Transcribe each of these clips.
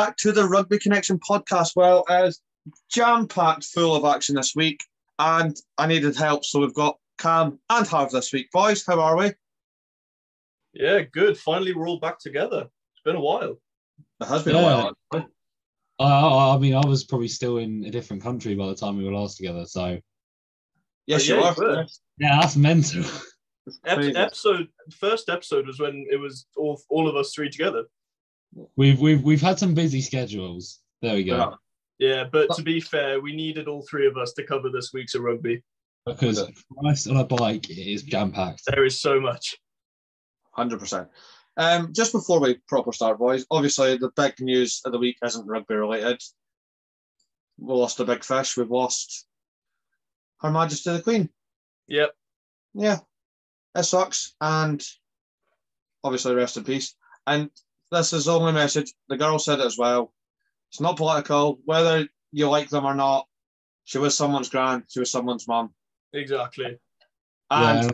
back to the Rugby Connection podcast. Well, it's jam-packed full of action this week, and I needed help, so we've got Cam and Harv this week. Boys, how are we? Yeah, good. Finally, we're all back together. It's been a while. It has been a while. I mean, I was probably still in a different country by the time we were last together, so... Yes, you are. Yeah, that's mental. First episode was when it was all of us three together. We've had some busy schedules. There we go. Yeah, but to be fair, we needed all three of us to cover this week's of rugby. Because Christ on a bike, it is jam-packed. There is so much. 100%. Just before we proper start, boys, obviously the big news of the week isn't rugby related. We lost a big fish. We've lost Her Majesty the Queen. Yep. Yeah. It sucks. And obviously rest in peace. And this is the only message. The girl said it as well. It's not political. Whether you like them or not, she was someone's gran. She was someone's mum. Exactly. And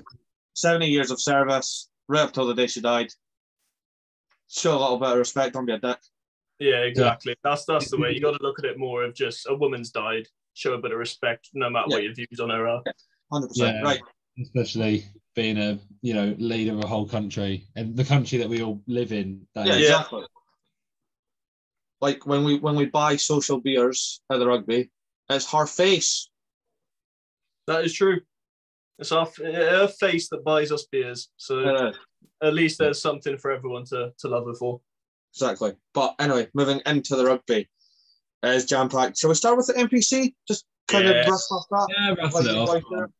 70 years of service, right up till the day she died. Show a little bit of respect, don't be a dick. Yeah, exactly. Yeah. That's the way. You got to look at it more of just a woman's died. Show a bit of respect, no matter what your views on her are. 100%. Right. Especially being a leader of a whole country and the country that we all live in. Exactly. Like when we buy social beers at the rugby, it's her face. That is true. It's her face that buys us beers. So at least there's something for everyone to love her for. Exactly. But anyway, moving into the rugby is jam-packed. Shall we start with the NPC? Just kind of brush off that? Yeah, brush it off.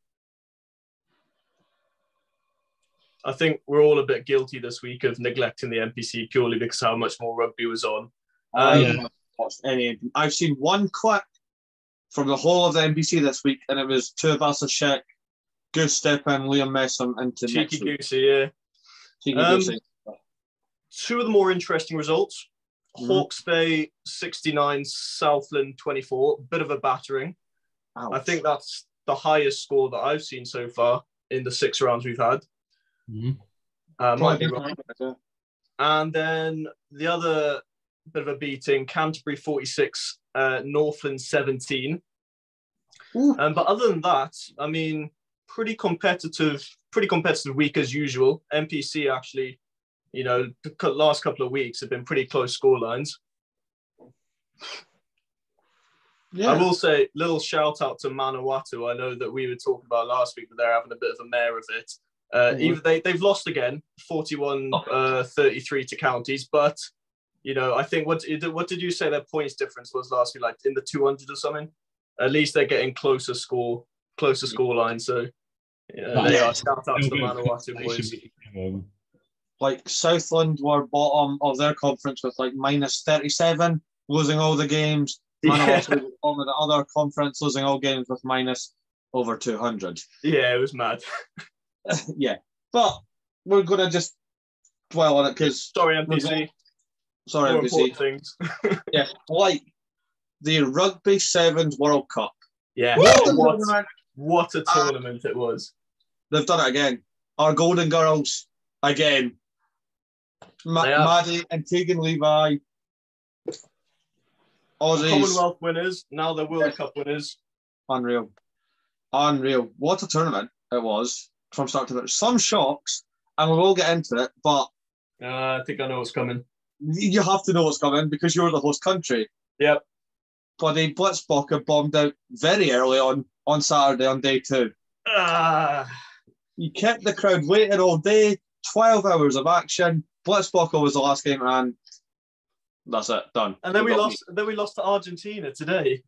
I think we're all a bit guilty this week of neglecting the NPC purely because how much more rugby was on. I haven't watched any. I've seen one clip from the whole of the NPC this week, and it was Tuivasa Sheck, Goose Stepan, Liam Messam into Cheeky Goosey, yeah. Cheeky Goosey. Two of the more interesting results. Hawke's Bay 69, Southland 24. Bit of a battering. Ouch. I think that's the highest score that I've seen so far in the 6 rounds we've had. Might be wrong. And then the other bit of a beating, Canterbury 46, Northland 17. But other than that, I mean, pretty competitive week as usual. NPC actually, the last couple of weeks have been pretty close scorelines. Yeah. I will say, little shout out to Manawatu. I know that we were talking about last week, but they're having a bit of a mare of it. They've lost again, 41-33 to Counties, but I think what did you say their points difference was last week, like in the 200 or something? At least they're getting closer score line. So they are. Shout out to the Manawatu boys. Like Southland were bottom of their conference with like -37, losing all the games. Manawatu was bottom of the other conference, losing all games with minus over 200. Yeah, it was mad. Yeah, but we're gonna just dwell on it because sorry NPC. Sorry NPC. Things. Yeah, like the Rugby Sevens World Cup. Yeah, what a tournament it was. They've done it again. Our Golden Girls again. Maddie and Tegan Levi. Aussies. Commonwealth winners. Now they're World Cup winners. Unreal. What a tournament it was. From start to finish. Some shocks, and we will get into it, but I think I know what's coming. You have to know what's coming because you're the host country. Yep. Bloody Blitzbocker bombed out very early on Saturday on day 2. You kept the crowd waiting all day, 12 hours of action. Blitzbocker was the last game, and that's it, done. And then we lost to Argentina today.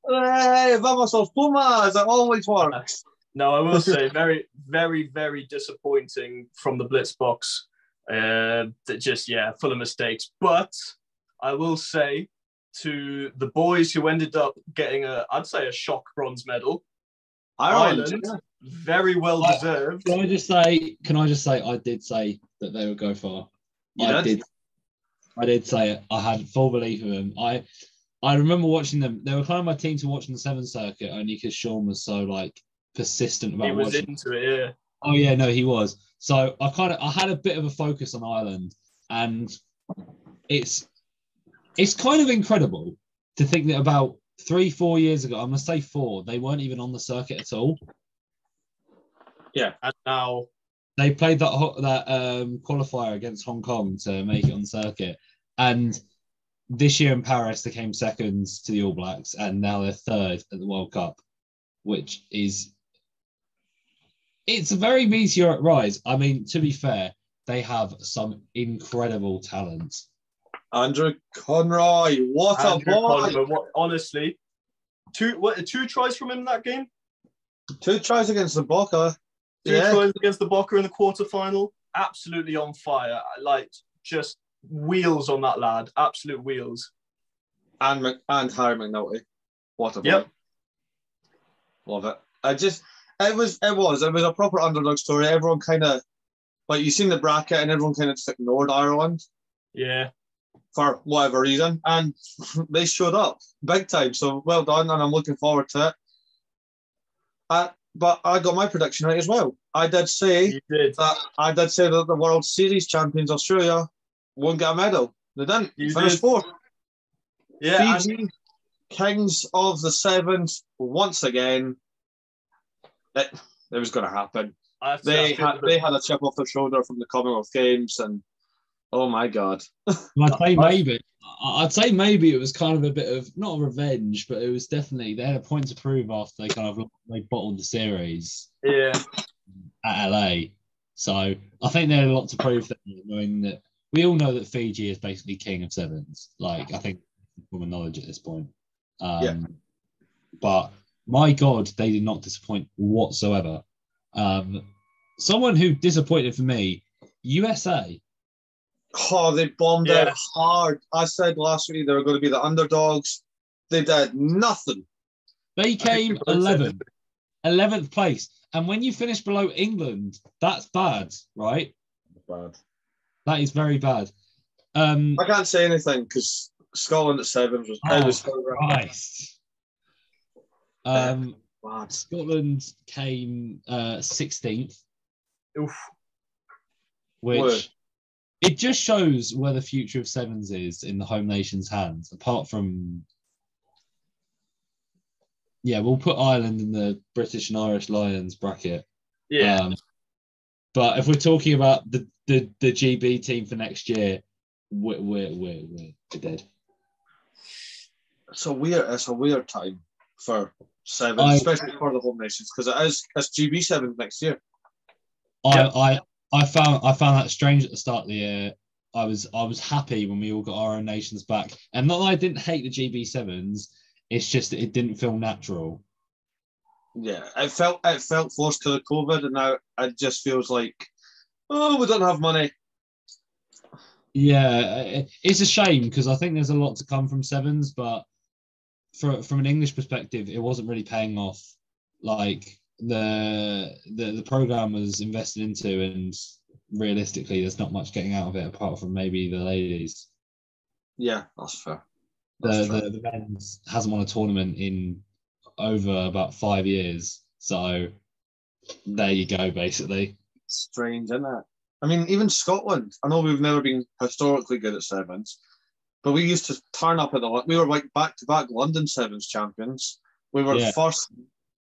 Hey, vamos los Pumas! It always works. No, I will say very, very, very disappointing from the Blitz box. Full of mistakes. But I will say to the boys who ended up getting I'd say a shock bronze medal. Ireland, very well deserved. Can I just say I did say that they would go far. I did say it. I had full belief in them. I remember watching them. They were kind of my team to watch in the 7th circuit only because Sean was so persistent about watching. He was into it, yeah. Oh yeah, no, he was. So I had a bit of a focus on Ireland, and It's kind of incredible to think that about 3-4 years ago, I'm going to say 4, they weren't even on the circuit at all. Yeah, and now they played that qualifier against Hong Kong to make it on the circuit, and this year in Paris they came second to the All Blacks, and now they're third at the World Cup, which is it's a very meteoric rise. I mean, to be fair, they have some incredible talent. Andrew Conroy, what a boy! Honestly, two tries from him in that game. 2 tries against the Boca. 2 tries against the Boca in the quarterfinal. Absolutely on fire. Like, just wheels on that lad. Absolute wheels. And Harry McNulty. What a boy. Yep. Love it. It was a proper underdog story. Everyone kind of, like, you seen the bracket and everyone kind of just ignored Ireland. Yeah. For whatever reason. And they showed up big time. So well done. And I'm looking forward to it. But I got my prediction right as well. I did say that the World Series champions Australia won't get a medal. They didn't. Finished 4th. Yeah, Fiji, kings of the sevens, once again. It was going to happen. They had a chip off their shoulder from the Commonwealth Games, and oh my God. I'd say maybe it was kind of a bit of not revenge, but it was definitely they had a point to prove after they bottled the series. Yeah. At LA, so I think they had a lot to prove. Knowing that we all know that Fiji is basically king of sevens. Like, I think common knowledge at this point. But my God, they did not disappoint whatsoever. Someone who disappointed for me, USA. Oh, they bombed out hard. I said last week they were going to be the underdogs. They did nothing. They came 11th place. And when you finish below England, that's bad, right? Bad. That is very bad. I can't say anything because Scotland at 7 was Christ. Scotland came 16th. Oof. Which it just shows where the future of sevens is in the home nation's hands, apart from we'll put Ireland in the British and Irish Lions bracket. Yeah. But if we're talking about the GB team for next year, we're dead. It's a weird time for sevens, especially for the home nations, because it's GB sevens next year. I found that strange at the start of the year. I was happy when we all got our own nations back, and not that I didn't hate the GB sevens. It's just that it didn't feel natural. Yeah, it felt forced to the COVID, and now it just feels like, oh, we don't have money. Yeah, it's a shame because I think there's a lot to come from sevens, but from an English perspective, it wasn't really paying off. Like the program was invested into, and realistically, there's not much getting out of it apart from maybe the ladies. Yeah, that's fair. The men's hasn't won a tournament in over about 5 years, so there you go. Basically, strange, isn't it? I mean, even Scotland. I know we've never been historically good at sevens, but we used to turn up we were like back-to-back London sevens champions. We were first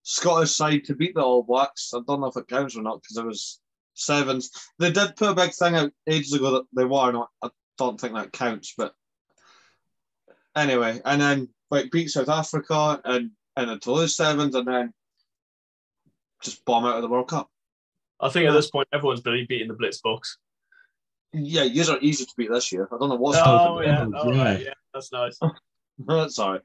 Scottish side to beat the All Blacks. I don't know if it counts or not because it was sevens. They did put a big thing out ages ago that they were not. I don't think that counts, but anyway. And then beat South Africa and the Toulouse sevens, and then just bomb out of the World Cup. I think at this point everyone's really beating the Blitz box. Yeah, yous are easy to beat this year. I don't know what's right, that's nice. Sorry.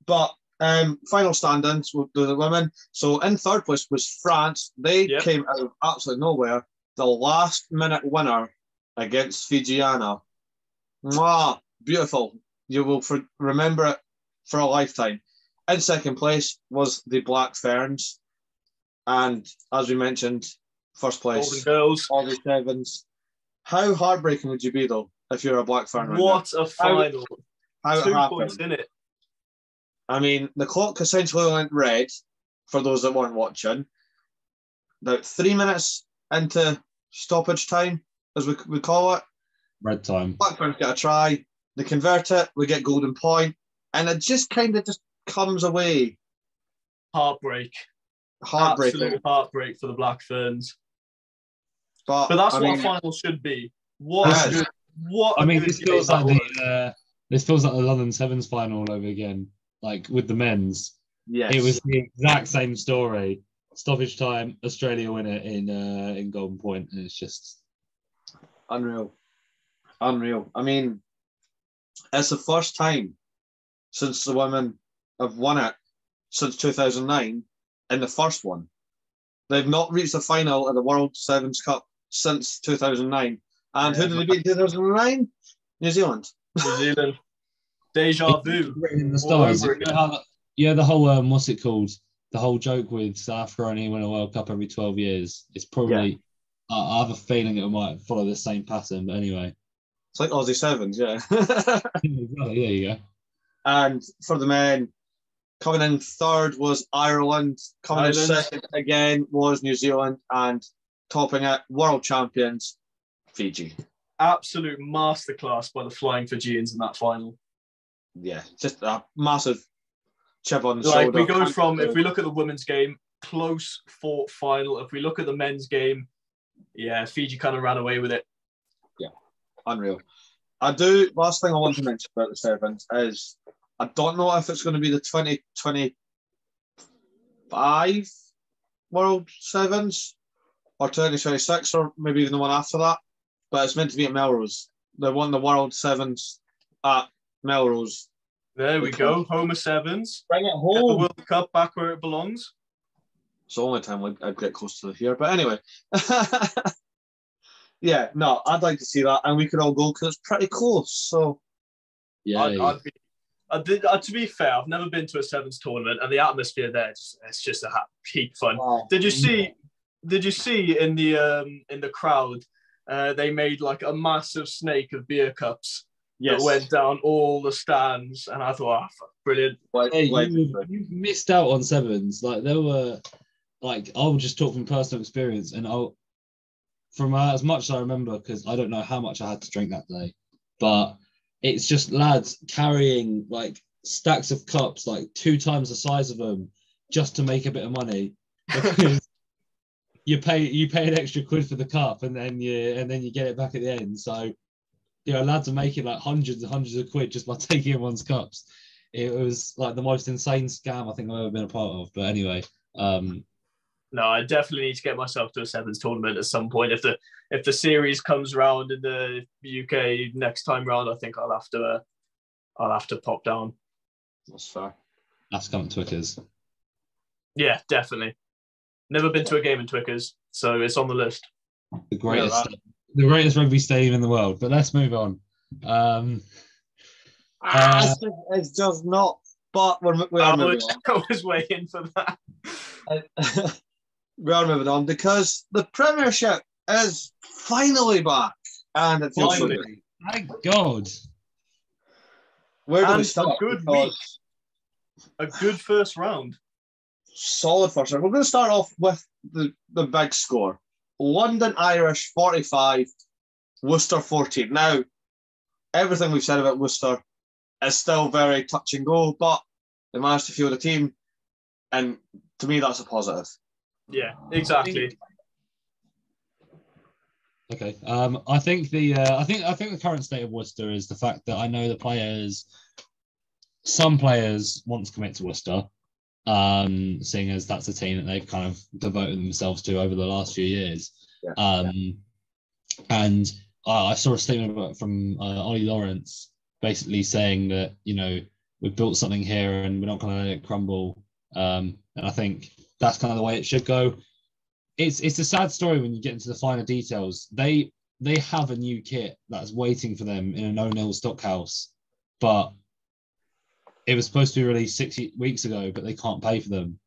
But final standings with the women. So in third place was France. They came out of absolutely nowhere. The last minute winner against Fijiana. Mwah, beautiful. You will remember it for a lifetime. In second place was the Black Ferns. And as we mentioned, first place, Golden Girls. All the sevens. How heartbreaking would you be, though, if you're a Black Fern? What a final. How 2 points in it. I mean, the clock essentially went red, for those that weren't watching. About 3 minutes into stoppage time, as we call it. Red time. Black Ferns get a try. They convert it, we get golden point, and it just kind of just comes away. Heartbreak. Heartbreaking. Absolute heartbreak for the Black Ferns. But that's what a final should be. This feels like the London Sevens final all over again, like with the men's. Yes. It was the exact same story. Stoppage time, Australia win it in golden point, and it's just unreal. I mean, it's the first time since the women have won it since 2009 in the first one. They've not reached the final of the World Sevens Cup since 2009. And who did they beat in 2009? New Zealand. New Zealand. Deja vu. In the stars. The whole, what's it called? The whole joke with South Africa only win a World Cup every 12 years. It's probably, I have a feeling it might follow the same pattern, but anyway. It's like Aussie Sevens, yeah. There you go. And for the men, coming in third was Ireland. Coming in second again was New Zealand. And topping it, world champions, Fiji. Absolute masterclass by the Flying Fijians in that final. Yeah, just a massive chip on the shoulder. If we look at the women's game, close fought final. If we look at the men's game, Fiji kind of ran away with it. Yeah, unreal. Last thing I want to mention about the Sevens is I don't know if it's going to be the 2025 World Sevens or 2026 or maybe even the one after that, but it's meant to be at Melrose. They won the World Sevens at Melrose. There we go. Homer Sevens. Bring it home. Get the World Cup back where it belongs. It's the only time I'd get close to here. But anyway. Yeah, no, I'd like to see that. And we could all go because it's pretty close. So, to be fair, I've never been to a Sevens tournament and the atmosphere there, it's just a peak fun. Wow. Did you see in the crowd, they made like a massive snake of beer cups? Yes. That went down all the stands, and I thought, brilliant. You missed out on Sevens. Like there were, I'll just talk from personal experience, and from as much as I remember, because I don't know how much I had to drink that day, but it's just lads carrying like stacks of cups, like 2 times the size of them, just to make a bit of money. Because you pay an extra quid for the cup, and then you get it back at the end. So. Lads are making like hundreds and hundreds of quid just by taking everyone's cups. It was like the most insane scam I think I've ever been a part of. But anyway, no, I definitely need to get myself to a Sevens tournament at some point. If the series comes round in the UK next time round, I think I'll have to pop down. That's fair. That's come to Twickers. Yeah, definitely. Never been to a game in Twickers, so it's on the list. The greatest rugby stadium in the world, but let's move on. It's just not, but we are moving on. I was waiting for that. We are moving on because the Premiership is finally back, and it feels so good. Thank God. Where do we start? A good first round. Solid first round. We're going to start off with the big score. London Irish 45, Worcester 14. Now, everything we've said about Worcester is still very touch and go, but they managed to field a team, and to me, that's a positive. Yeah, exactly. Okay, I think the current state of Worcester is the fact that I know some players want to commit to Worcester. Seeing as that's a team that they've kind of devoted themselves to over the last few years. And I saw a statement from Ollie Lawrence basically saying that, we've built something here and we're not going to let it crumble. And I think that's kind of the way it should go. It's a sad story when you get into the finer details. They have a new kit that's waiting for them in a no-nil stockhouse, but it was supposed to be released 6 weeks ago, but they can't pay for them.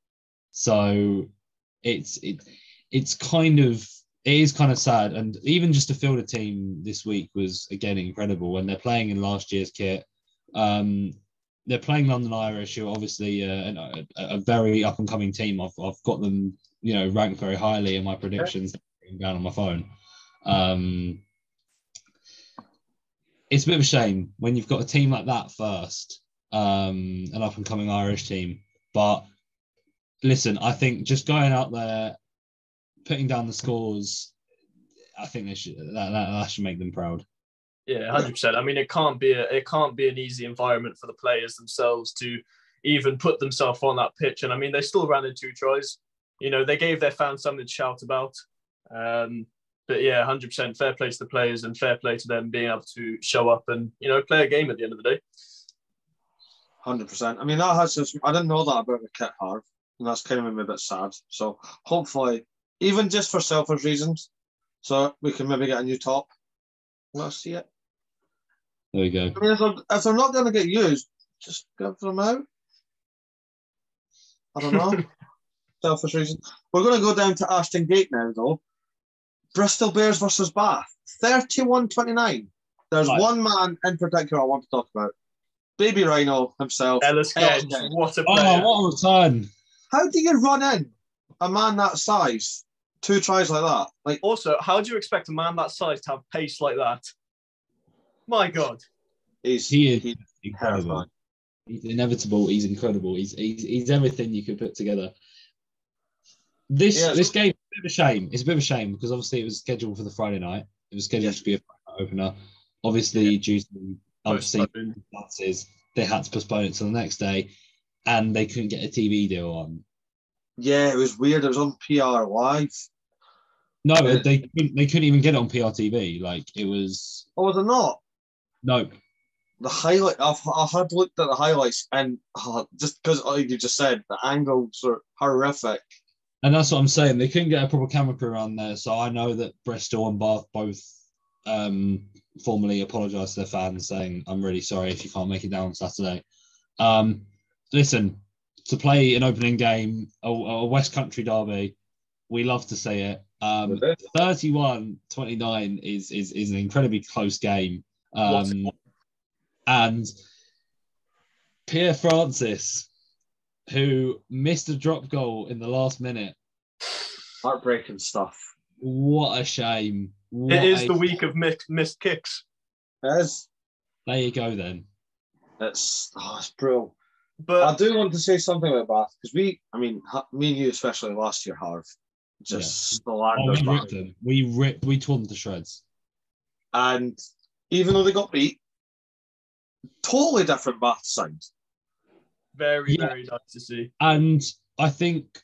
So it is kind of sad. And even just to field a team this week was, again, incredible. When they're playing in last year's kit, they're playing London Irish, who are obviously a very up-and-coming team. I've got them, ranked very highly in my predictions down on my phone. it's a bit of a shame when you've got a team like that first, an up-and-coming Irish team. But listen, I think just going out there, putting down the scores, I think that should make them proud. Yeah, 100%. I mean, it can't be an easy environment for the players themselves to even put themselves on that pitch. And I mean, they still ran in 2 tries. You know, they gave their fans something to shout about. But yeah, 100% fair play to the players and fair play to them being able to show up and, you know, play a game at the end of the day. 100%. I mean, that has just, I didn't know that about the kit, Harv, and that's kind of made me a bit sad. So hopefully, even just for selfish reasons, so we can maybe get a new top. Let's see it. There we go. I mean, if they're not going to get used, just give them out. I don't know. Selfish reasons. We're going to go down to Ashton Gate now, though. Bristol Bears versus Bath. 31-29. There's one man in particular I want to talk about. Baby Rhino himself. Ellis Gedge. What a player. Oh, what a time. How do you run in a man that size? 2 tries like that. Like, also, how do you expect a man that size to have pace like that? My God. He is incredible. He's inevitable. He's incredible. He's everything you could put together. This game is a bit of a shame. It's a bit of a shame because obviously it was scheduled for the Friday night. It was scheduled to be a Friday night opener. Obviously, due to circumstances, they had to postpone it to the next day, and they couldn't get a TV deal on. Yeah, it was weird. It was on PR Live. No, they couldn't even get it on PRTV. Like, it was. Oh, was it not? No. The highlight. I had looked at the highlights, and just because, like you just said, the angles are horrific. And that's what I'm saying. They couldn't get a proper camera crew around there. So I know that Bristol and Bath both formally apologised to their fans, saying, I'm really sorry if you can't make it down on Saturday. Listen, to play an opening game, a West Country derby, we love to see it. 31-29 is an incredibly close game. And Pierre Francis, who missed a drop goal in the last minute. Heartbreaking stuff. What a shame. It is the week of missed kicks. It is. There you go then. It's brutal. But I do want to say something about Bath, because me and you especially last year, Harv, just ripped them. We tore them to shreds. And even though they got beat, totally different Bath side. Very nice to see. And I think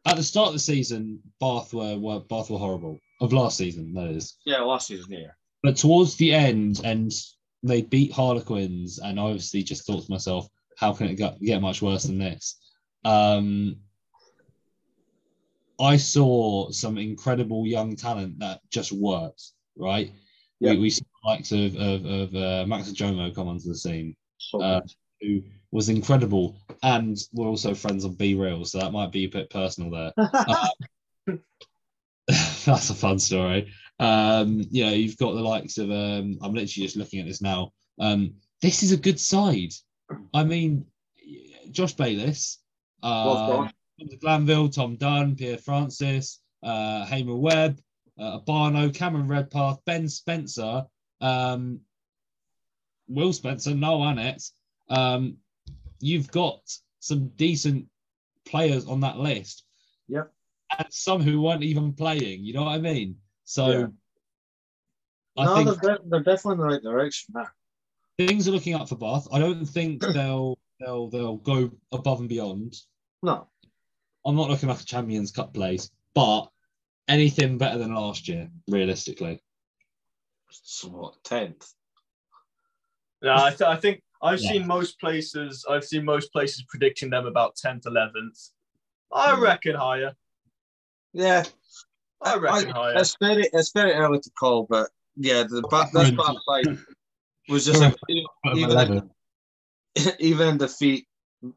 at the start of the season, Bath were horrible. Of last season, that is. Yeah, last season, yeah. But towards the end, and they beat Harlequins, and I obviously just thought to myself, how can it get much worse than this? I saw some incredible young talent that just worked, right? Yeah. We saw the likes of Max Jomo come onto the scene, who was incredible, and we're also friends on Be Real, so that might be a bit personal there. That's a fun story. You've got the likes of I'm literally just looking at this now. This is a good side. I mean, Josh Bayliss, Glanville, Tom Dunn, Pierre Francis, Hamer Webb, Barno, Cameron Redpath, Ben Spencer, Will Spencer, Noel Annett. You've got some decent players on that list. Yep. And some who weren't even playing, you know what I mean? So I think they're definitely in the right direction now. Things are looking up for Bath. I don't think they'll go above and beyond. No. I'm not looking like a Champions Cup place, but anything better than last year, realistically. So what, 10th? Yeah, I think I've seen most places predicting them about 10th, 11th. I reckon higher. Yeah. I reckon higher. It's very early to call, but yeah, this Bath side was just even in defeat,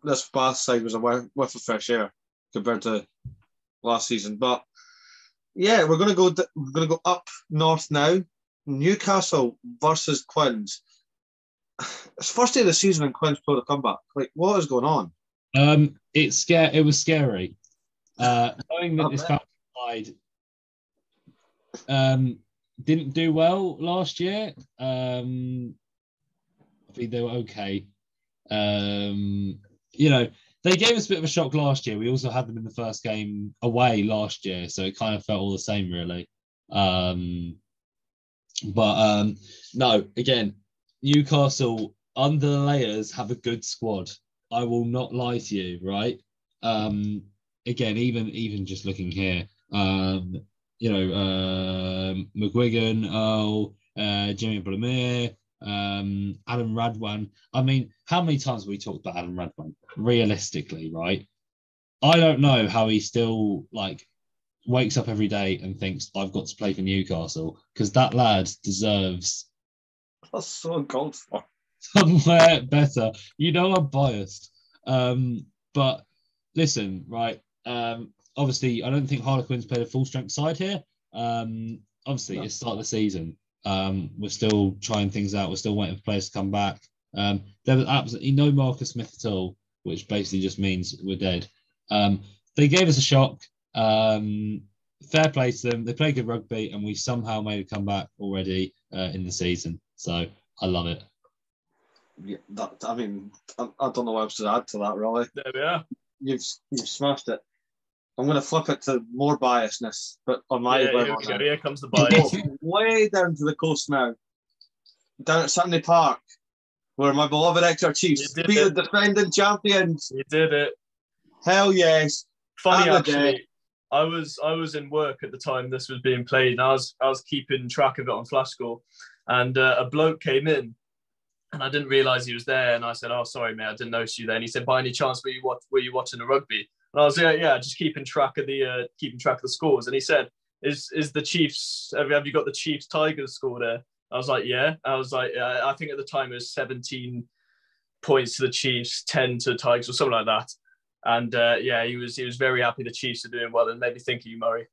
this Bath side was a whiff of fresh air compared to last season. But yeah, we're gonna go up north now. Newcastle versus Quins. It's first day of the season and Quins pulled a comeback. Like, what is going on? It was scary. Knowing that this side, didn't do well last year. I think they were okay. You know, they gave us a bit of a shock last year. We also had them in the first game away last year, so it kind of felt all the same, really. No, again, Newcastle under the layers have a good squad. I will not lie to you, right? Again, even just looking here, McGuigan, Earl, Jimmy Blamir, Adam Radwan. I mean, how many times have we talked about Adam Radwan? Realistically, right? I don't know how he still wakes up every day and thinks I've got to play for Newcastle, because that lad deserves that's so uncalled for. Somewhere better. You know I'm biased. But listen, right. Obviously, I don't think Harlequins played a full strength side here. Obviously, it's start of the season. We're still trying things out. We're still waiting for players to come back. There was absolutely no Marcus Smith at all, which basically just means we're dead. They gave us a shock. Fair play to them. They played good rugby, and we somehow made a comeback already in the season. So I love it. Yeah, I don't know what else to add to that, really. There we are. You've smashed it. I'm going to flip it to more biasness, but on my here comes the bias. Way down to the coast now, down at Sandy Park, where my beloved Exeter Chiefs beat the defending champions. You did it. Hell yes. Funny, actually. I was in work at the time this was being played, and I was keeping track of it on Flash Score, and a bloke came in, and I didn't realise he was there, and I said, "Oh, sorry, mate, I didn't notice you there." And he said, "By any chance, were you watching the rugby?" And I was like, "Yeah, just keeping track of the scores." And he said, "Is the Chiefs? Have you got the Chiefs Tigers score there?" I was like, "Yeah." I was like, "I think at the time it was 17 points to the Chiefs, 10 to Tigers, or something like that." And he was very happy the Chiefs are doing well, and made me think of you, Murray.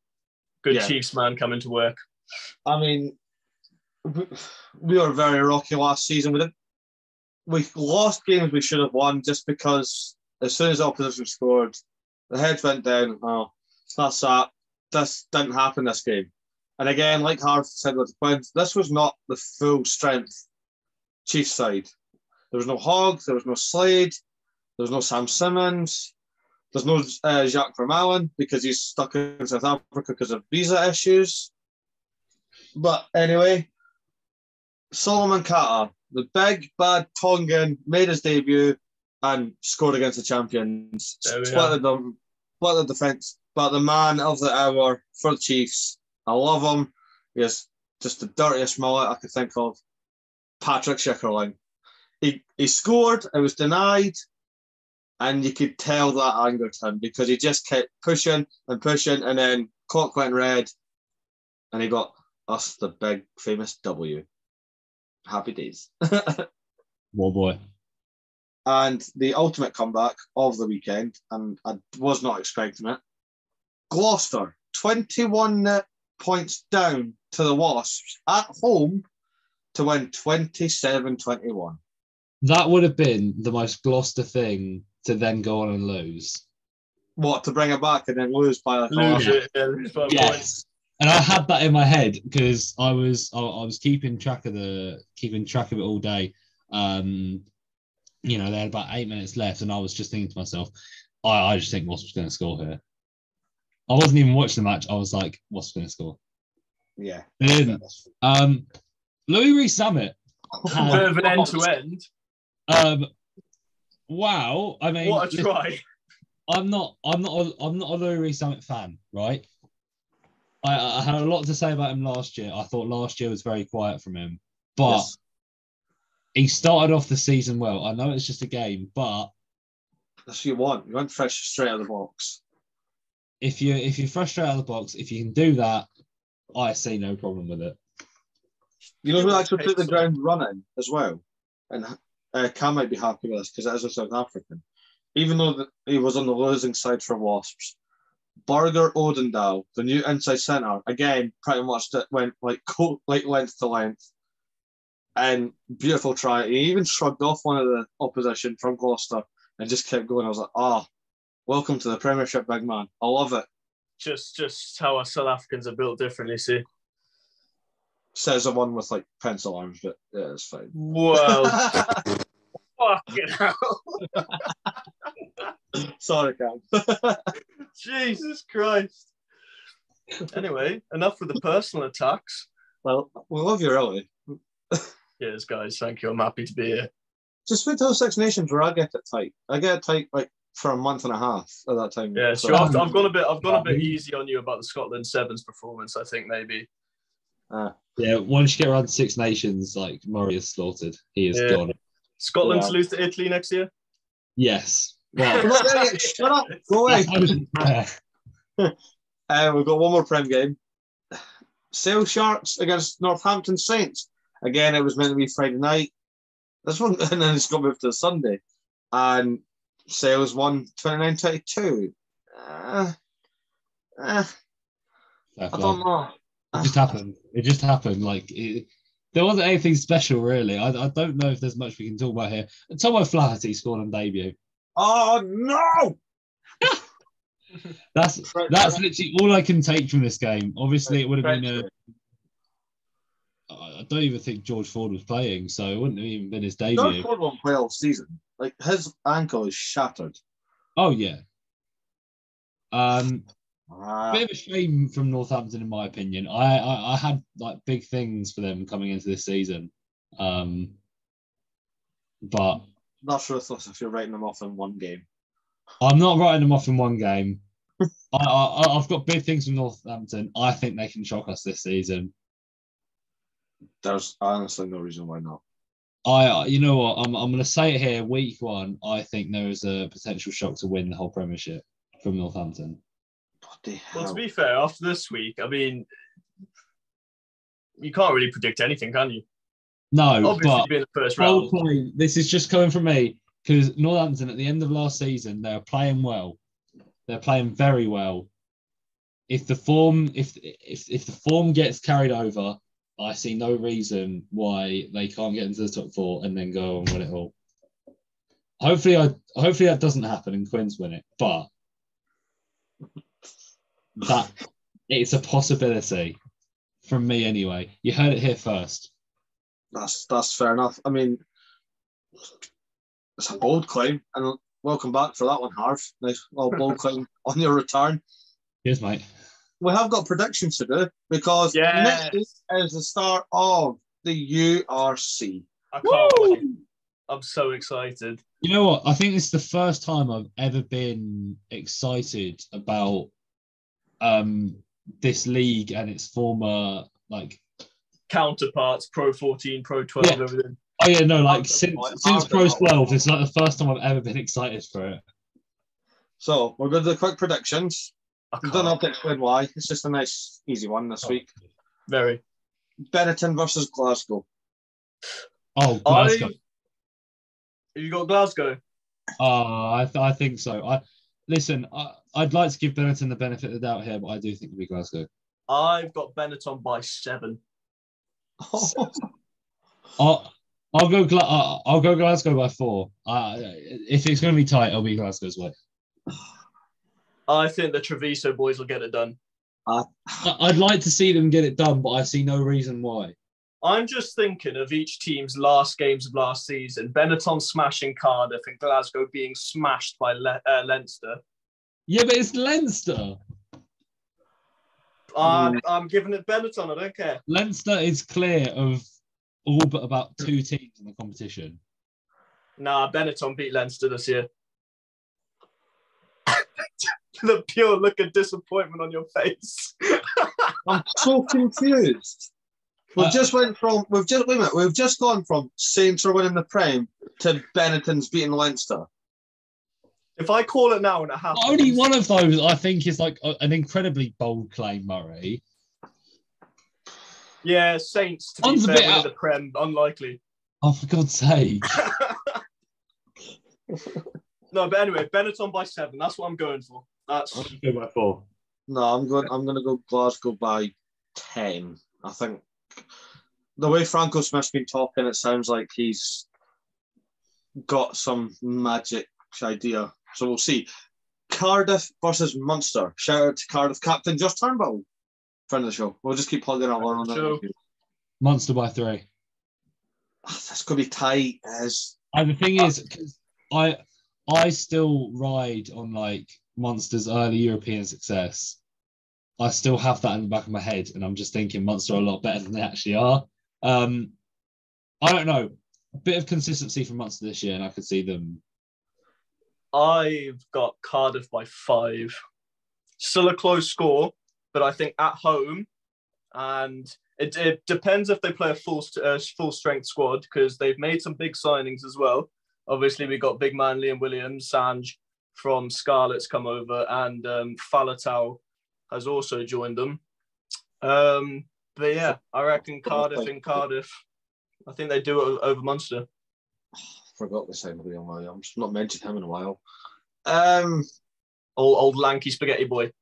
Good Chiefs man coming to work. I mean, we were very rocky last season. We lost games we should have won just because as soon as the opposition scored, the heads went down. Oh, that's that. This didn't happen this game. And again, like Harv said with the Quins, this was not the full strength Chiefs side. There was no Hogg, there was no Slade, there was no Sam Simmons. There's no Jacques Vermaelen because he's stuck in South Africa because of visa issues. But anyway, Solomon Kata, the big bad Tongan, made his debut and scored against the champions. Split the defence, but the man of the hour for the Chiefs. I love him. He has just the dirtiest mullet I could think of. Patrick Schickerling. He scored, it was denied. And you could tell that angered him because he just kept pushing, and then clock went red, and he got us the big famous W. Happy days. Well, boy. And the ultimate comeback of the weekend, and I was not expecting it. Gloucester, 21 points down to the Wasps at home to win 27-21. That would have been the most Gloucester thing to then go on and lose. What, to bring it back and then lose by Yes. And I had that in my head because I was keeping track of it all day. They had about 8 minutes left, and I was just thinking to myself, I just think Wasps going to score here. I wasn't even watching the match. I was like, Wasps going to score. Yeah. They didn't. Louis Rees-Zammit. Bit of an end-to-end. Wow. I mean, what a try. I'm not a Louis Rees-Zammit fan, right? I had a lot to say about him last year. I thought last year was very quiet from him, but he started off the season well. I know it's just a game, but that's what you want. You want fresh straight out of the box. If you're fresh straight out of the box, if you can do that, I see no problem with it. You know who actually took the ground running as well, and Cam might be happy with this because it is a South African, even though he was on the losing side for Wasps. Burger Odendaal, the new inside centre, again pretty much went like length to length, and beautiful try. He even shrugged off one of the opposition from Gloucester and just kept going. I was like, welcome to the Premiership, big man. I love it. Just how us South Africans are built differently, see. Says the one with like pencil arms, but yeah, it's fine. Well, fucking hell. Sorry, Cam. Jesus Christ. Anyway, enough with the personal attacks. Well, we love you, really. Cheers, guys. Thank you. I'm happy to be here. Just wait till Six Nations where I get it tight. I get it tight like for a month and a half at that time. Yeah, so I've gone a bit easy on you about the Scotland Sevens performance. I think maybe. Yeah, once you get around Six Nations, like Murray is slaughtered. He is gone. Scotland to lose to Italy next year? Yes. Well, shut up. Go away. We've got one more Prem game. Sale Sharks against Northampton Saints. Again, it was meant to be Friday night. This one, and then it's got moved to Sunday. And Sales won 29-22. I don't know. It just happened. Like, there wasn't anything special, really. I don't know if there's much we can talk about here. Tomo Flaherty scored on debut. Oh, no! That's literally all I can take from this game. Obviously, it would have been I don't even think George Ford was playing, so it wouldn't have even been his debut. George Ford won't play all season. Like, his ankle is shattered. Oh, yeah. Bit of a shame from Northampton, in my opinion. I had like big things for them coming into this season, but that's ruthless if you're writing them off in one game. I'm not writing them off in one game. I've got big things from Northampton. I think they can shock us this season. There's honestly no reason why not. You know what? I'm going to say it here. Week 1, I think there is a potential shock to win the whole Premiership from Northampton. Well, to be fair, after this week, I mean, you can't really predict anything, can you? No, obviously but being the first round. This is just coming from me because Northampton at the end of last season, they were playing well. They're playing very well. If the form gets carried over, I see no reason why they can't get into the top 4 and then go and win it all. Hopefully that doesn't happen and Quins win it, but that it's a possibility from me anyway. You heard it here first. That's fair enough. I mean, it's a bold claim, and welcome back for that one, Harv. Nice bold claim on your return. Cheers, mate. We have got predictions to do because next week is the start of the URC. I can't wait. I'm so excited. You know what? I think it's the first time I've ever been excited about this league and its former counterparts, Pro 14, Pro 12, everything. Oh yeah, no, since Pro 12, it's like the first time I've ever been excited for it. So we're going to do quick predictions. I don't have to explain why. It's just a nice, easy one this week. Very. Benetton versus Glasgow. Oh, Glasgow. You got Glasgow? I think so. I'd like to give Benetton the benefit of the doubt here, but I do think it'll be Glasgow. I've got Benetton by 7. I'll go Glasgow by 4. If it's going to be tight, it'll be Glasgow's way. I think the Treviso boys will get it done. I'd like to see them get it done, but I see no reason why. I'm just thinking of each team's last games of last season. Benetton smashing Cardiff and Glasgow being smashed by Leinster. Yeah, but it's Leinster. I'm giving it Benetton. I don't care. Leinster is clear of all but about 2 teams in the competition. Nah, Benetton beat Leinster this year. The pure look of disappointment on your face. I'm so confused. We've just gone from Saints are winning the Prem to Benetton's beating Leinster. If I call it now and it happens, only one of those I think is like an incredibly bold claim, Murray. Yeah, Saints to be fair winning the Prem, unlikely. Oh, for God's sake! No, but anyway, Benetton by 7. That's what I'm going for. I'm going by 4. No, I'm going to go Glasgow by 10. I think the way Franco Smith's been talking, it sounds like he's got some magic idea. So we'll see. Cardiff versus Munster. Shout out to Cardiff captain Josh Turnbull, friend of the show. We'll just keep plugging along on that. Munster by 3. That's going to be tight. And the thing is, because I still ride on like Munster's early European success. I still have that in the back of my head, and I'm just thinking Munster are a lot better than they actually are. I don't know. A bit of consistency from Munster this year, and I could see them. I've got Cardiff by 5. Still a close score, but I think at home, and it depends if they play a full strength squad, because they've made some big signings as well. Obviously, we got big man Liam Williams, Sanj from Scarlets come over, and Falatau has also joined them. But yeah, I reckon Cardiff in Cardiff. I think they do it over Munster. Forgot the same Liam Williams. Not mentioned him in a while. Old lanky spaghetti boy.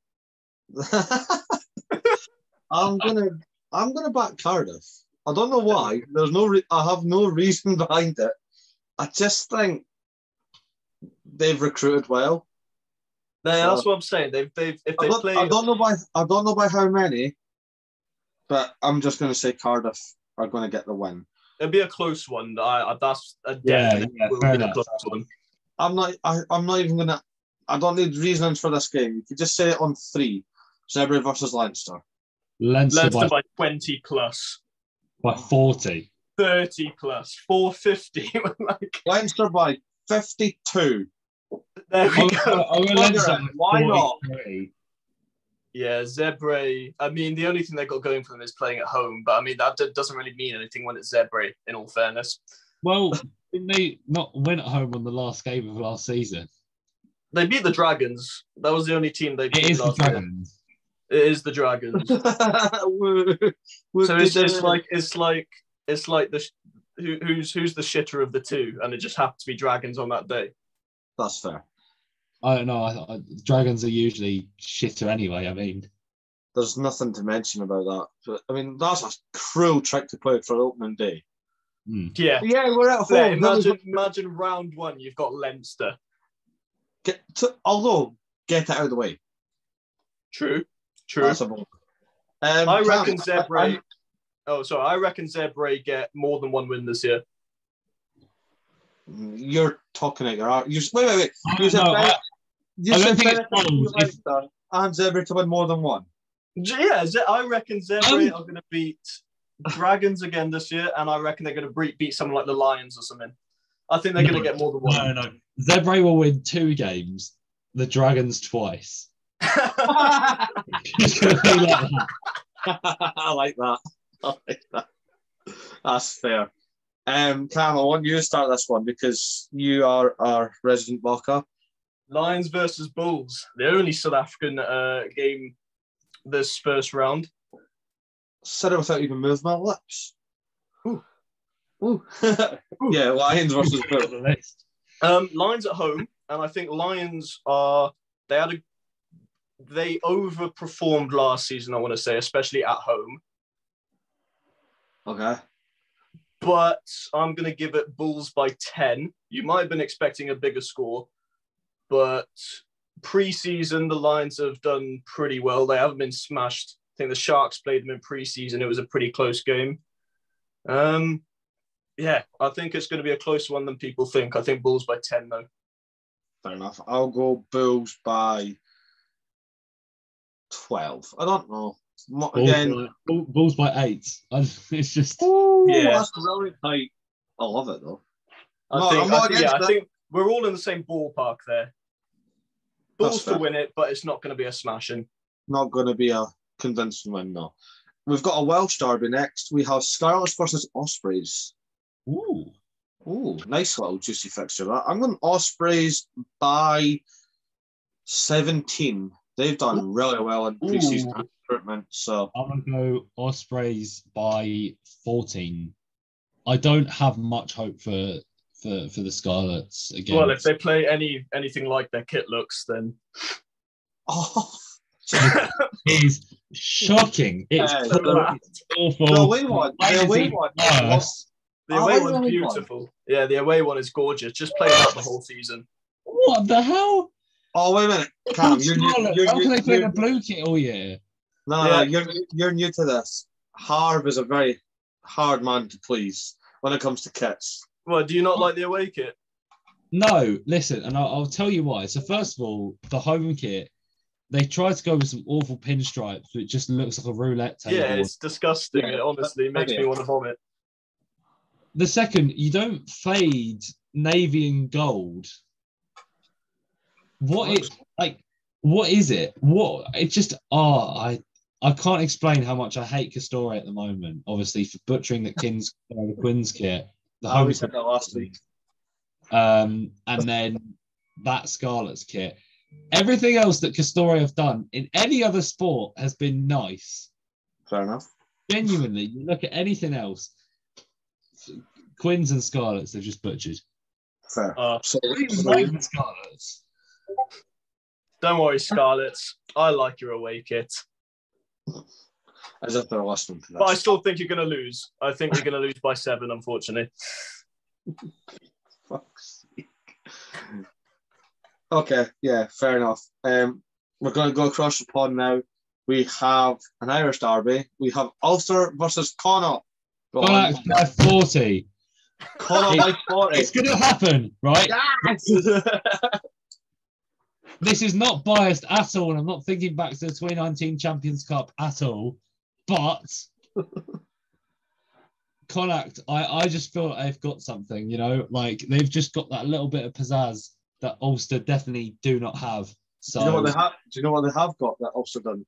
I'm gonna back Cardiff. I don't know why. There's I have no reason behind it. I just think they've recruited well. That's what I'm saying. I don't know by how many, but I'm just going to say Cardiff are going to get the win. It'll be a close one. That's a definite will be a close one. I'm not even going to. I don't need reasons for this game. You could just say it on 3. Zebre versus Leinster. Leinster by 20 plus. By 40. 30 plus. 450. Leinster by 52. There we go. Why not? Yeah, Zebre. I mean, the only thing they got going for them is playing at home, but I mean, that doesn't really mean anything when it's Zebre, in all fairness. Well, didn't they not win at home on the last game of last season? They beat the Dragons. That was the only team they beat last year. It is the Dragons. So it's like the who's the shitter of the two, and it just happened to be Dragons on that day. That's fair. I don't know. Dragons are usually shitter anyway. I mean, there's nothing to mention about that. But I mean, that's a cruel trick to play for opening day. Yeah, we're at home. Imagine round 1. You've got Leinster. Get it out of the way. True. I reckon Zebre. I reckon Zebre get more than 1 win this year. You're talking out your heart. Wait. You said and Zebre to win more than 1. Yeah, I reckon Zebre are going to beat Dragons again this year, and I reckon they're going to beat someone like the Lions or something. I think they're going to get more than 1. No. Zebre will win 2 games. The Dragons twice. I like that. That's fair. Cam, I want you to start this one because you are our resident Baka. Lions versus Bulls. The only South African game this first round. Said it without even moving my lips. Ooh. Yeah, Lions versus Bulls. Lions at home, and I think Lions they overperformed last season, I want to say, especially at home. Okay. But I'm going to give it Bulls by 10. You might have been expecting a bigger score, but pre-season, the Lions have done pretty well. They haven't been smashed. I think the Sharks played them in pre-season. It was a pretty close game. Yeah, I think it's going to be a closer one than people think. I think Bulls by 10, though. Fair enough. I'll go Bulls by 12. I don't know. Bulls by 8. It's just... That's really tight. I love it, though. I think we're all in the same ballpark there. Bulls to win it, but it's not going to be a smashing. Not going to be a convincing win, no. We've got a Welsh derby next. We have Scarlets versus Ospreys. Ooh, nice little juicy fixture. I'm going Ospreys by 17. They've done really well in pre-season recruitment. So I'm going to go Ospreys by 14. I don't have much hope for the Scarlets again. Well, if they play anything like their kit looks, then it's shocking. It's awful. The away one. The away one's beautiful. Yeah, the away one is gorgeous. Just play it out the whole season. What the hell? Oh, wait a minute. Cam, how can they play the blue kit all year? No, you're new to this. Harv is a very hard man to please when it comes to kits. Well, do you not like the away kit? No, listen, and I'll tell you why. So first of all, the home kit, they tried to go with some awful pinstripes, which just looks like a roulette table. Yeah, it's disgusting. Yeah, it honestly makes me want to vomit. The second, you don't fade navy and gold. What is it? What it just I can't explain how much I hate Castore at the moment. Obviously, for butchering the Quins kit. We said that last week. And then that Scarlet's kit. Everything else that Castore have done in any other sport has been nice. Fair enough. Genuinely, you look at anything else, Quins and Scarlets, they've just butchered. Fair. Scarlets. Don't worry, Scarlets. I like your away kit. As if they're listening to that. But I still think you're going to lose. I think you're going to lose by 7, unfortunately. Fuck's sake. Okay, yeah, fair enough. We're going to go across the pond now. We have an Irish derby. We have Ulster versus Connacht. Connacht by 40. Connacht by 40. It's going to happen, right? Yes! This is not biased at all, and I'm not thinking back to the 2019 Champions Cup at all. But Connacht, I just feel like they've got something, you know, like they've just got that little bit of pizzazz that Ulster definitely do not have. So do you know what they have got that Ulster done?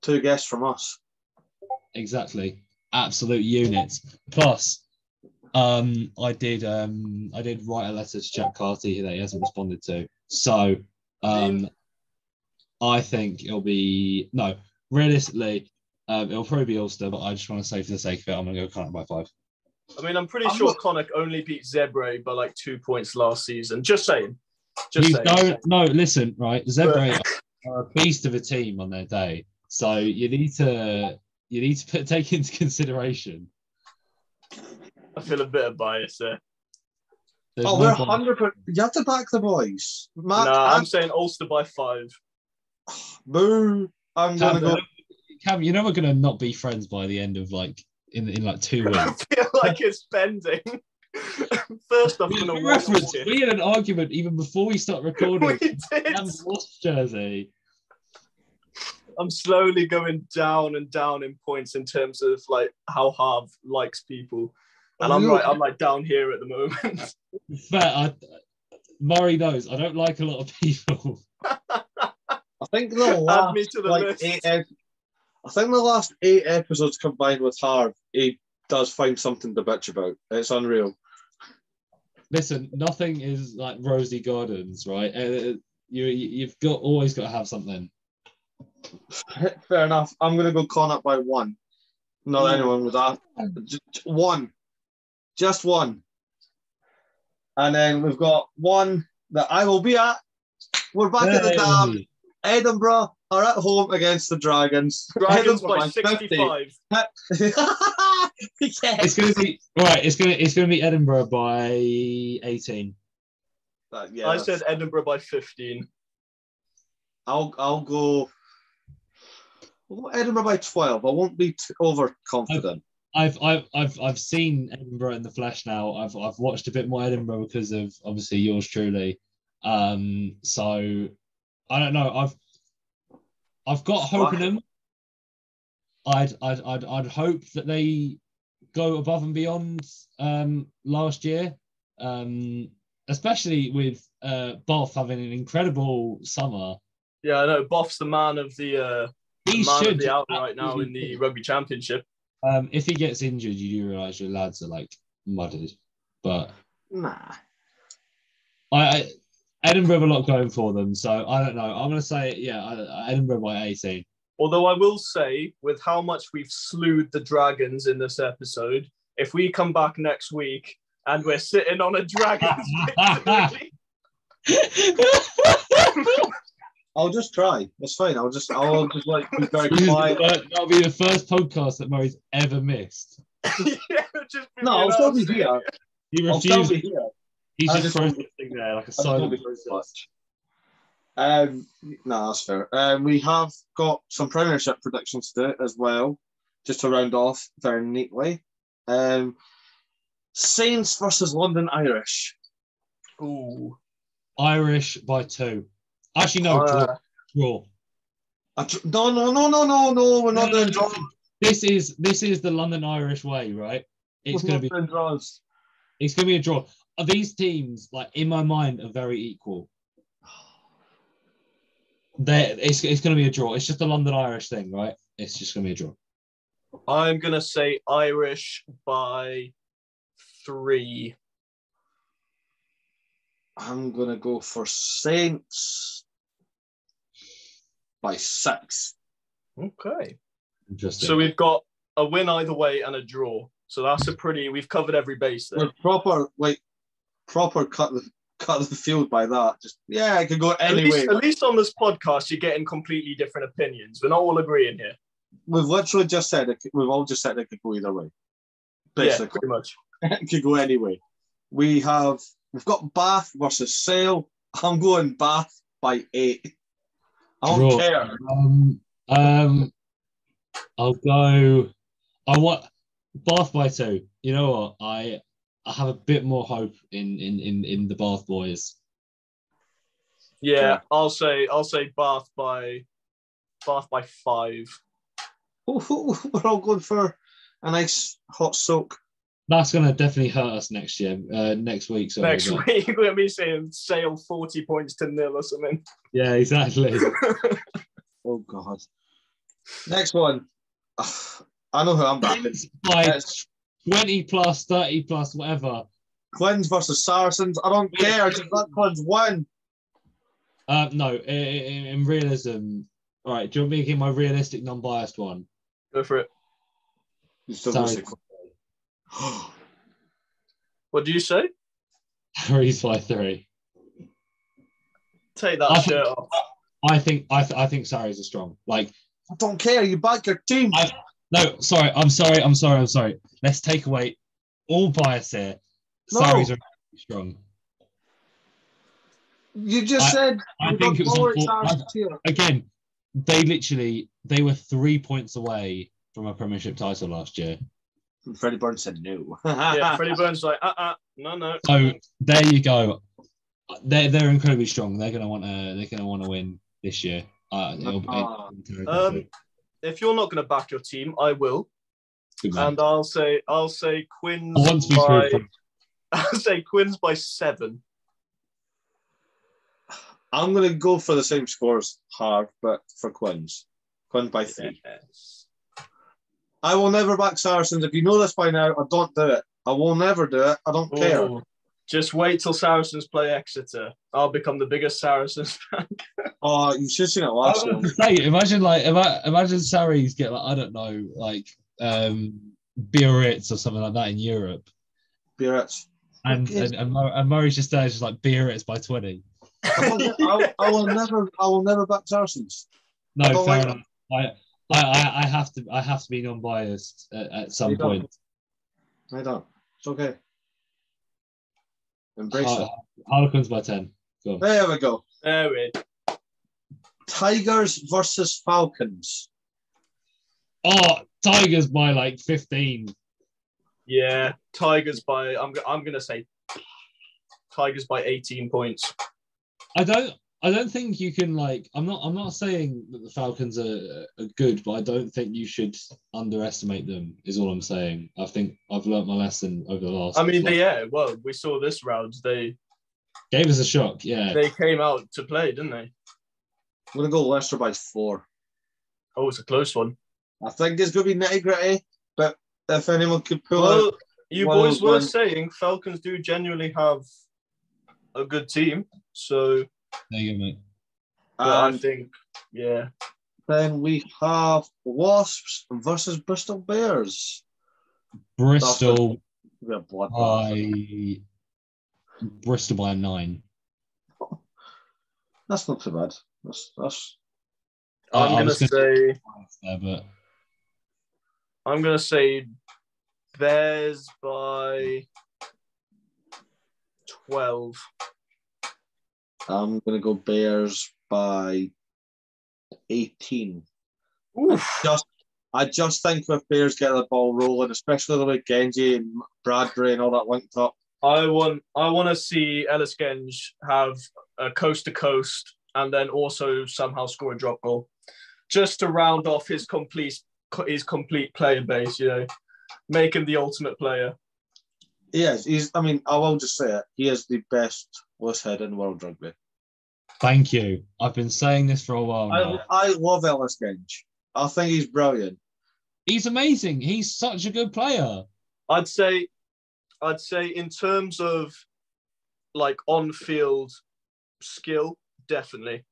2 guests from us. Exactly, absolute units. Plus, I did write a letter to Jack Carty that he hasn't responded to. So, I think it'll be realistically. It'll probably be Ulster, but I just want to say for the sake of it, I'm going to go Connacht by 5. I mean, I'm pretty sure Connacht only beat Zebre by like 2 points last season. Just saying. No, listen, right? Zebre are a beast of a team on their day, so you need to take into consideration. I feel a bit of bias there. We're 100%. You have to back the boys. I'm saying Ulster by 5. Boo! I'm going to go. Cam, you know we're going to not be friends by the end of in like 2 weeks. I feel like it's pending. First off, we had an argument even before we start recording. We did. Cam's lost jersey. I'm slowly going down and down in points in terms of like how Harv likes people, and I'm like down here at the moment. Fair, Murray knows I don't like a lot of people. I think the last 8 episodes combined with Harv, he does find something to bitch about. It's unreal. Listen, nothing is like rosy gardens, right? You've always got to have something. Fair enough. I'm going to go Connacht by 1. Not anyone with that. Just one. And then we've got one that I will be at. We're back at the Dam. Edinburgh are at home against the Dragons. Dragons by 65. Yes. It's going to be right. It's going to be Edinburgh by 18. I said Edinburgh by 15. I'll go Edinburgh by 12. I won't be overconfident. I've seen Edinburgh in the flesh now. I've watched a bit more Edinburgh because of obviously yours truly. So I don't know. I've got hope in them. I'd hope that they go above and beyond last year, especially with Boff having an incredible summer. Yeah, I know. Boff's the man of the hour right now in the Rugby Championship. If he gets injured, you do realise your lads are like mudded. But nah, Edinburgh have a lot going for them, so I don't know. I'm going to say Edinburgh by 18. Although I will say, with how much we've slewed the Dragons in this episode, if we come back next week and we're sitting on a Dragons victory, I'll just try. It's fine. I'll just like be very quiet. That'll be the first podcast that Murray's ever missed. I'll still be here. He refused. He's just processing there like a silent process. No, that's fair. We have got some Premiership predictions to do as well, just to round off very neatly. Saints versus London Irish. Ooh. Irish by 2. Actually, no, draw. No. We're not doing draw. This is the London Irish way, right? It's going to be draws. It's going to be a draw. These teams, like in my mind, are very equal. It's going to be a draw. It's just the London Irish thing, right? It's just going to be a draw. I'm going to say Irish by 3. I'm going to go for Saints by 6. Okay. Interesting. So we've got a win either way and a draw. So that's we've covered every base there. We're proper cut the field by that. I could go anyway. At least on this podcast, you're getting completely different opinions. We're not all agreeing here. We've literally just said we've all just said it could go either way. Basically. Yeah, pretty much. It could go anyway. We've got Bath versus Sale. I'm going Bath by 8. I don't care. I'll go. I want Bath by 2. You know what? I have a bit more hope in the Bath boys. Yeah, I'll say Bath by 5. We're all going for a nice hot soak. That's going to definitely hurt us next year. Next week. Sorry, next week, we're going to be saying Sale 40 points to 0 or something. Yeah, exactly. Oh, God. Next one. I know who I'm backing. By 20 plus, 30 plus, whatever. Quins versus Saracens. I don't care. Just let Quins win. No, in realism. All right, do you want me to give my realistic, non-biased one? Go for it. What do you say? Harry's by 3. Take that shirt off. I think Sarries are strong. Like, I don't care. You back your team. No, sorry. I'm sorry. Let's take away all bias here. No. Sarries are strong. You just said. I think it was again. They were 3 points away from a Premiership title last year. Freddie Burns said no. Yeah, Freddie Burns like no. So there you go. They're incredibly strong. They're gonna want to win this year. If you're not going to back your team, I will, and I'll say Quins by 7. I'm going to go for the same scores, Harv, but for Quins. Quins by 3. Yes. I will never back Saracens. If you know this by now, I don't do it. I will never do it. I don't care. Just wait till Saracens play Exeter. I'll become the biggest Saracens fan. Oh, you should have seen it last year. Imagine Sarries get I don't know, Biarritz or something like that in Europe. Biarritz. And Murray's just there, just like Biarritz by 20. I will never back Saracens. No, fair enough. I have to be non-biased at some point. I don't. It's okay. Embrace it. Harlequins by 10. Go. There we go. There we go. Tigers versus Falcons. Oh, Tigers by 15. Yeah, Tigers by. I'm gonna say Tigers by 18 points. I don't think you can I'm not saying that the Falcons are good, but I don't think you should underestimate them. Is all I'm saying. I think I've learnt my lesson over the last. I mean, well, we saw this round. They gave us a shock. Yeah, they came out to play, didn't they? I'm gonna go Leicester by 4. Oh, it's a close one. I think it's gonna be nitty gritty, but if anyone could pull out, you boys were saying Falcons do genuinely have a good team, so. There you go, mate. I think, yeah. Then we have Wasps versus Bristol Bears. Bristol by 9. That's not too bad. That's. I'm gonna say Bears by 12. I'm going to go Bears by 18. Oof. I just think if players get the ball rolling, especially the way Genji and Bradbury and all that linked up. I want to see Ellis Genge have a coast to coast and then also somehow score a drop goal, just to round off his complete player base. Make him the ultimate player. Yes, I will just say it. He is the best loose head in world rugby. Thank you. I've been saying this for a while now. I love Ellis Genge. I think he's brilliant. He's amazing. He's such a good player. I'd say in terms of like on-field skill, definitely.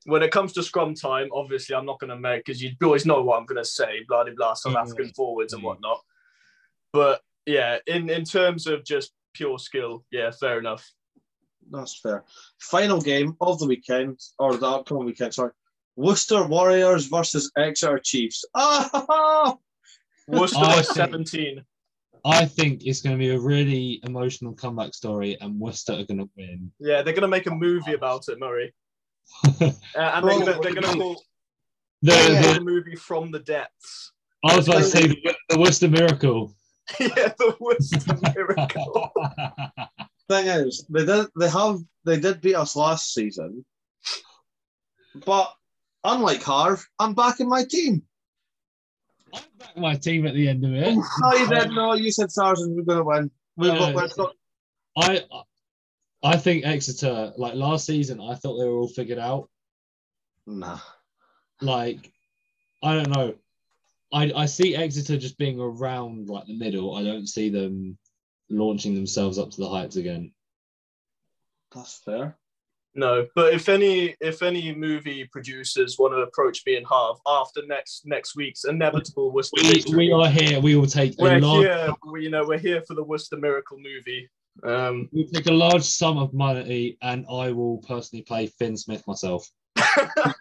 When it comes to scrum time, obviously I'm not going to make, because you always know what I'm going to say, blah, blah, blah, South African forwards and whatnot. But yeah, in terms of just pure skill, yeah, fair enough. That's fair. Final game of the weekend, or the upcoming weekend, sorry. Worcester Warriors versus Exeter Chiefs. Worcester by 17. I think it's going to be a really emotional comeback story, and Worcester are going to win. Yeah, they're going to make a movie about it, Murray. And they're going to call the movie From the Depths. I was about to say the Worcester Miracle. Yeah, the Worcester Miracle. Thing is, they did beat us last season, but unlike Harv, I'm backing my team. I'm backing my team at the end of it. No, you didn't. No, you said Saracens were going to win. I think Exeter, like last season, I thought they were all figured out. Nah. Like, I don't know. I see Exeter just being around like the middle. I don't see them launching themselves up to the heights again. That's fair. No, but if any movie producers want to approach me and Harv after next week's inevitable Worcester victory, we are here. We will take we're here for the Worcester Miracle movie. We'll take a large sum of money, and I will personally play Finn Smith myself. I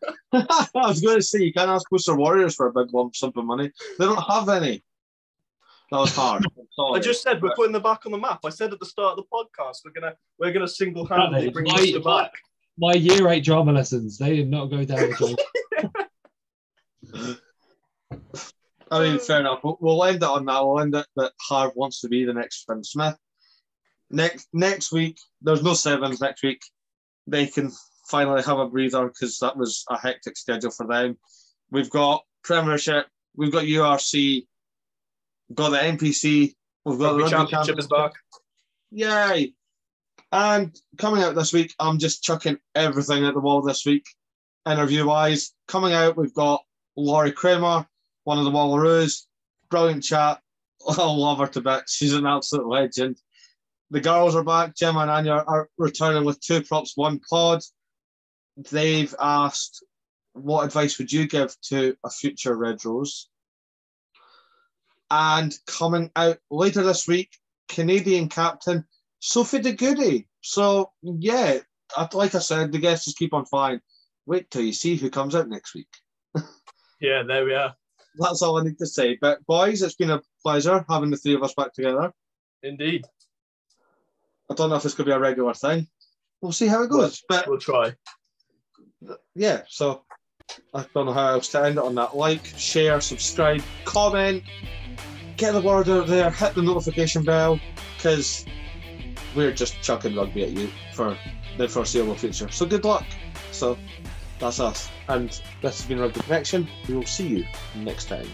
was going to say, you can't ask Worcester Warriors for a big lump sum of money. They don't have any. That was hard. I just said we're putting them back on the map. I said at the start of the podcast we're gonna single-handedly bring Worcester back. My year 8 drama lessons, they did not go down. I mean, fair enough. We'll end it on that. We'll end it that Harv wants to be the next Finn Smith. Next week, there's no sevens next week. They can finally have a breather because that was a hectic schedule for them. We've got Premiership, we've got URC, we've got the NPC, we've got the Rugby Championship is back. Yay! And coming out this week, I'm just chucking everything at the wall this week, interview-wise. Coming out, we've got Laurie Kramer, one of the Wallaroos. Brilliant chat. I love her to bits. She's an absolute legend. The girls are back. Jemma and Anja are returning with 2 props, 1 pod. They've asked, what advice would you give to a future Red Rose? And coming out later this week, Canadian captain Sophie de Goody. So, yeah, like I said, the guests just keep on flying. Wait till you see who comes out next week. Yeah, there we are. That's all I need to say. But, boys, it's been a pleasure having the 3 of us back together. Indeed. I don't know if it's going to be a regular thing. We'll see how it goes. But we'll try. Yeah, so I don't know how else to end it on that. Like, share, subscribe, comment, get the word out there, hit the notification bell, because we're just chucking rugby at you for the foreseeable future. So good luck. So that's us. And this has been Rugby Connection. We will see you next time.